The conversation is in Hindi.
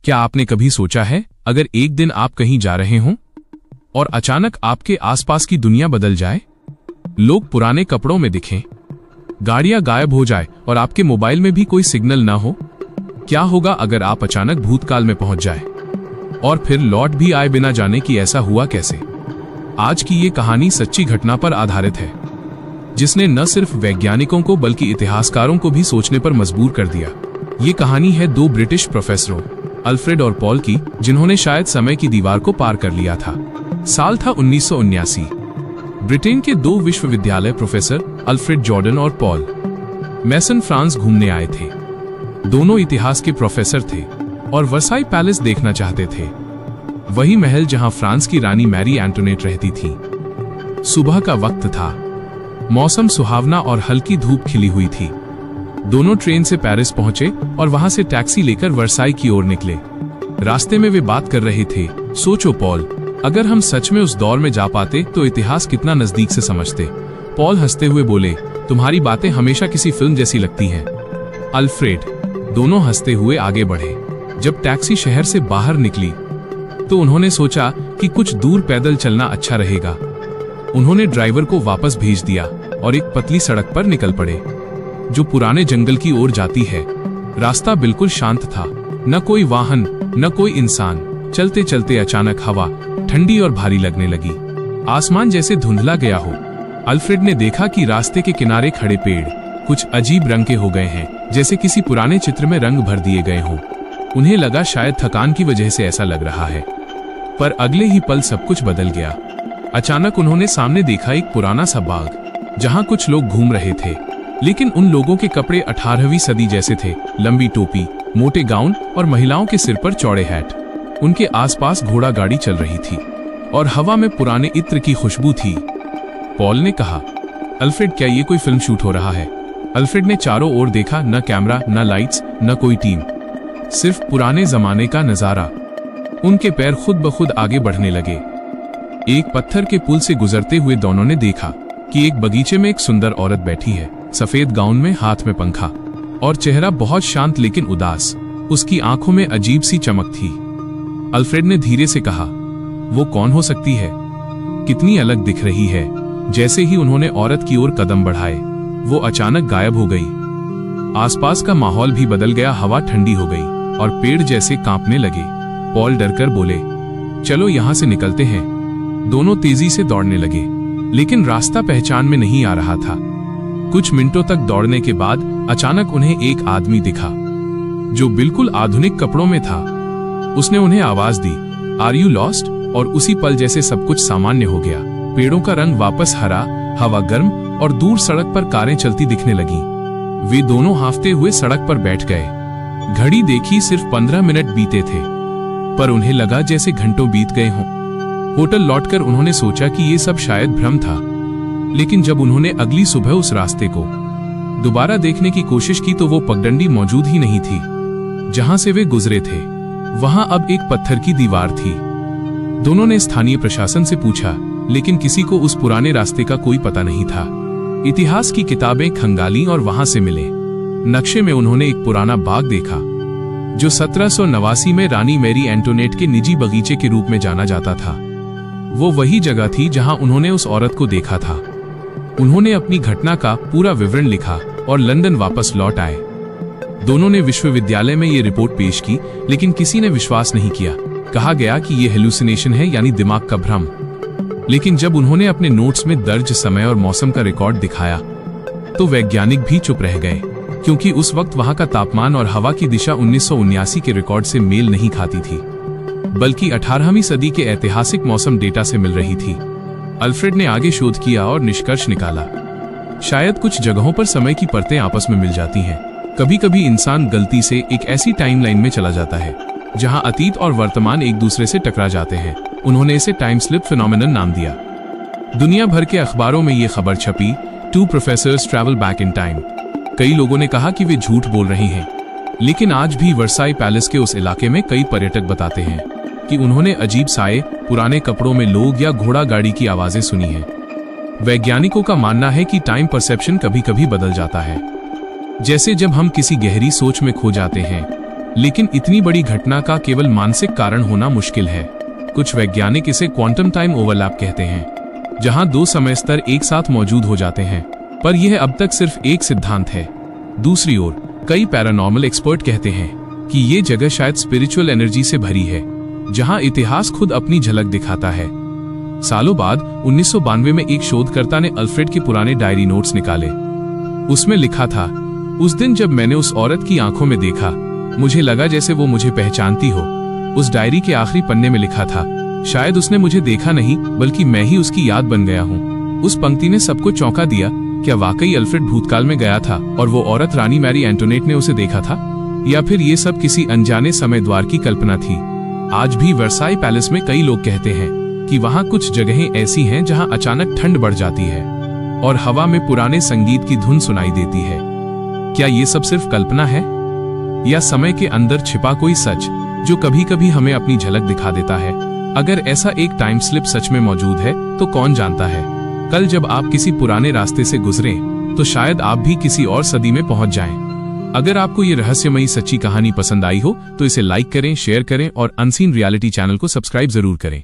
क्या आपने कभी सोचा है, अगर एक दिन आप कहीं जा रहे हों और अचानक आपके आसपास की दुनिया बदल जाए? लोग पुराने कपड़ों में दिखें, गाड़ियां गायब हो जाए और आपके मोबाइल में भी कोई सिग्नल ना हो। क्या होगा अगर आप अचानक भूतकाल में पहुंच जाए और फिर लौट भी आए बिना जाने कि ऐसा हुआ कैसे? आज की ये कहानी सच्ची घटना पर आधारित है, जिसने न सिर्फ वैज्ञानिकों को बल्कि इतिहासकारों को भी सोचने पर मजबूर कर दिया। ये कहानी है दो ब्रिटिश प्रोफेसरों, अल्फ्रेड और पॉल की, जिन्होंने शायद समय की दीवार को पार कर लिया था। साल था 1979। ब्रिटेन के दो विश्वविद्यालय प्रोफेसर अल्फ्रेड जॉर्डन और पॉल मैसन फ्रांस घूमने आए थे। दोनों इतिहास के प्रोफेसर थे और वर्साई पैलेस देखना चाहते थे, वही महल जहां फ्रांस की रानी मैरी एंटोनेट रहती थी। सुबह का वक्त था, मौसम सुहावना और हल्की धूप खिली हुई थी। दोनों ट्रेन से पेरिस पहुंचे और वहां से टैक्सी लेकर वर्साई की ओर निकले। रास्ते में वे बात कर रहे थे, सोचो पॉल, अगर हम सच में उस दौर में जा पाते तो इतिहास कितना नजदीक से समझते। पॉल हंसते हुए बोले, तुम्हारी बातें हमेशा किसी फिल्म जैसी लगती हैं। अल्फ्रेड। दोनों हंसते हुए आगे बढ़े। जब टैक्सी शहर से बाहर निकली तो उन्होंने सोचा कि कुछ दूर पैदल चलना अच्छा रहेगा। उन्होंने ड्राइवर को वापस भेज दिया और एक पतली सड़क पर निकल पड़े जो पुराने जंगल की ओर जाती है। रास्ता बिल्कुल शांत था, न कोई वाहन न कोई इंसान। चलते चलते अचानक हवा ठंडी और भारी लगने लगी, आसमान जैसे धुंधला गया हो। अल्फ्रेड ने देखा कि रास्ते के किनारे खड़े पेड़ कुछ अजीब रंग के हो गए हैं, जैसे किसी पुराने चित्र में रंग भर दिए गए हों। उन्हें लगा शायद थकान की वजह से ऐसा लग रहा है, पर अगले ही पल सब कुछ बदल गया। अचानक उन्होंने सामने देखा एक पुराना सा बाग, जहां कुछ लोग घूम रहे थे, लेकिन उन लोगों के कपड़े 18वीं सदी जैसे थे। लंबी टोपी, मोटे गाउन और महिलाओं के सिर पर चौड़े हैट। उनके आसपास घोड़ा गाड़ी चल रही थी और हवा में पुराने इत्र की खुशबू थी। पॉल ने कहा, अल्फ्रेड, क्या ये कोई फिल्म शूट हो रहा है? अल्फ्रेड ने चारों ओर देखा, न कैमरा, न लाइट्स, न कोई टीम, सिर्फ पुराने जमाने का नजारा। उनके पैर खुद ब खुद आगे बढ़ने लगे। एक पत्थर के पुल से गुजरते हुए दोनों ने देखा कि एक बगीचे में एक सुंदर औरत बैठी है, सफेद गाउन में, हाथ में पंखा और चेहरा बहुत शांत लेकिन उदास। उसकी आंखों में अजीब सी चमक थी। अल्फ्रेड ने धीरे से कहा, वो कौन हो सकती है? कितनी अलग दिख रही है। जैसे ही उन्होंने औरत की ओर कदम बढ़ाए, वो अचानक गायब हो गई। आसपास का माहौल भी बदल गया, हवा ठंडी हो गई और पेड़ जैसे कांपने लगे। पॉल डरकर बोले, चलो यहां से निकलते हैं। दोनों तेजी से दौड़ने लगे, लेकिन रास्ता पहचान में नहीं आ रहा था। कुछ मिनटों तक दौड़ने के बाद अचानक उन्हें एक आदमी दिखा जो बिल्कुल आधुनिक कपड़ों में था। उसने उन्हें आवाज दी, आर यू लॉस्ट? और उसी पल जैसे सब कुछ सामान्य हो गया। पेड़ों का रंग वापस हरा, हवा गर्म और दूर सड़क पर कारें चलती दिखने लगी। वे दोनों हांफते हुए सड़क पर बैठ गए। घड़ी देखी, सिर्फ 15 मिनट बीते थे, पर उन्हें लगा जैसे घंटों बीत गए हों। होटल लौटकर उन्होंने सोचा कि ये सब शायद भ्रम था, लेकिन जब उन्होंने अगली सुबह उस रास्ते को दोबारा देखने की कोशिश की तो वो पगडंडी मौजूद ही नहीं थी जहां से वे गुजरे थे। वहां अब एक पत्थर की दीवार थी। दोनों ने स्थानीय प्रशासन से पूछा, लेकिन किसी को उस पुराने रास्ते का कोई पता नहीं था। इतिहास की किताबें खंगाली और वहां से मिले नक्शे में उन्होंने एक पुराना बाग देखा जो 1789 में रानी मैरी एंटोनेट के निजी बगीचे के रूप में जाना जाता था। वो वही जगह थी जहां उन्होंने उस औरत को देखा था। उन्होंने अपनी घटना का पूरा विवरण लिखा और लंदन वापस लौट आए। दोनों ने विश्वविद्यालय में ये रिपोर्ट पेश की, लेकिन किसी ने विश्वास नहीं किया। कहा गया कि ये हेलुसिनेशन है, यानी दिमाग का भ्रम। लेकिन जब उन्होंने अपने नोट्स में दर्ज समय और मौसम का रिकॉर्ड दिखाया तो वैज्ञानिक भी चुप रह गए, क्योंकि उस वक्त वहां का तापमान और हवा की दिशा 1979 के रिकॉर्ड से मेल नहीं खाती थी, बल्कि 18वीं सदी के ऐतिहासिक मौसम डेटा से मिल रही थी। अल्फ्रेड ने आगे शोध किया और निष्कर्ष निकाला, शायद कुछ जगहों पर समय की परतें आपस में मिल जाती हैं। कभी कभी इंसान गलती से एक ऐसी टाइमलाइन में चला जाता है जहां अतीत और वर्तमान एक दूसरे से टकरा जाते हैं। उन्होंने इसे टाइम स्लिप फिनोमेनन नाम दिया। दुनिया भर के अखबारों में ये खबर छपी, 2 professors travel back in time. कई लोगों ने कहा कि वे झूठ बोल रहे हैं, लेकिन आज भी वर्साई पैलेस के उस इलाके में कई पर्यटक बताते हैं कि उन्होंने अजीब साए, पुराने कपड़ों में लोग या घोड़ा गाड़ी की आवाजें सुनी हैं। वैज्ञानिकों का मानना है कि टाइम परसेप्शन कभी कभी बदल जाता है, जैसे जब हम किसी गहरी सोच में खो जाते हैं लेकिन इतनी बड़ी घटना का केवल मानसिक कारण होना मुश्किल है। कुछ वैज्ञानिक इसे क्वांटम टाइम ओवरलैप कहते हैं, जहां दो समय स्तर एक साथ मौजूद हो जाते हैं, पर यह अब तक सिर्फ एक सिद्धांत है। दूसरी ओर कई पैरानॉर्मल एक्सपर्ट कहते हैं कि ये जगह शायद स्पिरिचुअल एनर्जी से भरी है, जहां इतिहास खुद अपनी झलक दिखाता है। सालों बाद 1992 में एक शोधकर्ता ने अल्फ्रेड के पुराने डायरी नोट्स निकाले। उसमें लिखा था, उस दिन जब मैंने उस औरत की आंखों में देखा, मुझे लगा जैसे वो मुझे पहचानती हो। उस डायरी के आखिरी पन्ने में लिखा था, शायद उसने मुझे देखा नहीं बल्कि मैं ही उसकी याद बन गया हूँ। उस पंक्ति ने सबको चौंका दिया। क्या वाकई अल्फ्रेड भूतकाल में गया था और वो औरत रानी मैरी एंटोनेट ने उसे देखा था, या फिर ये सब किसी अनजाने समय द्वार की कल्पना थी? आज भी वर्साई पैलेस में कई लोग कहते हैं कि वहाँ कुछ जगहें ऐसी हैं जहाँ अचानक ठंड बढ़ जाती है और हवा में पुराने संगीत की धुन सुनाई देती है। क्या ये सब सिर्फ कल्पना है, या समय के अंदर छिपा कोई सच जो कभी कभी हमें अपनी झलक दिखा देता है? अगर ऐसा एक टाइम स्लिप सच में मौजूद है तो कौन जानता है, कल जब आप किसी पुराने रास्ते से गुजरें तो शायद आप भी किसी और सदी में पहुंच जाएं। अगर आपको ये रहस्यमयी सच्ची कहानी पसंद आई हो तो इसे लाइक करें, शेयर करें और अनसीन रियलिटी चैनल को सब्सक्राइब जरूर करें।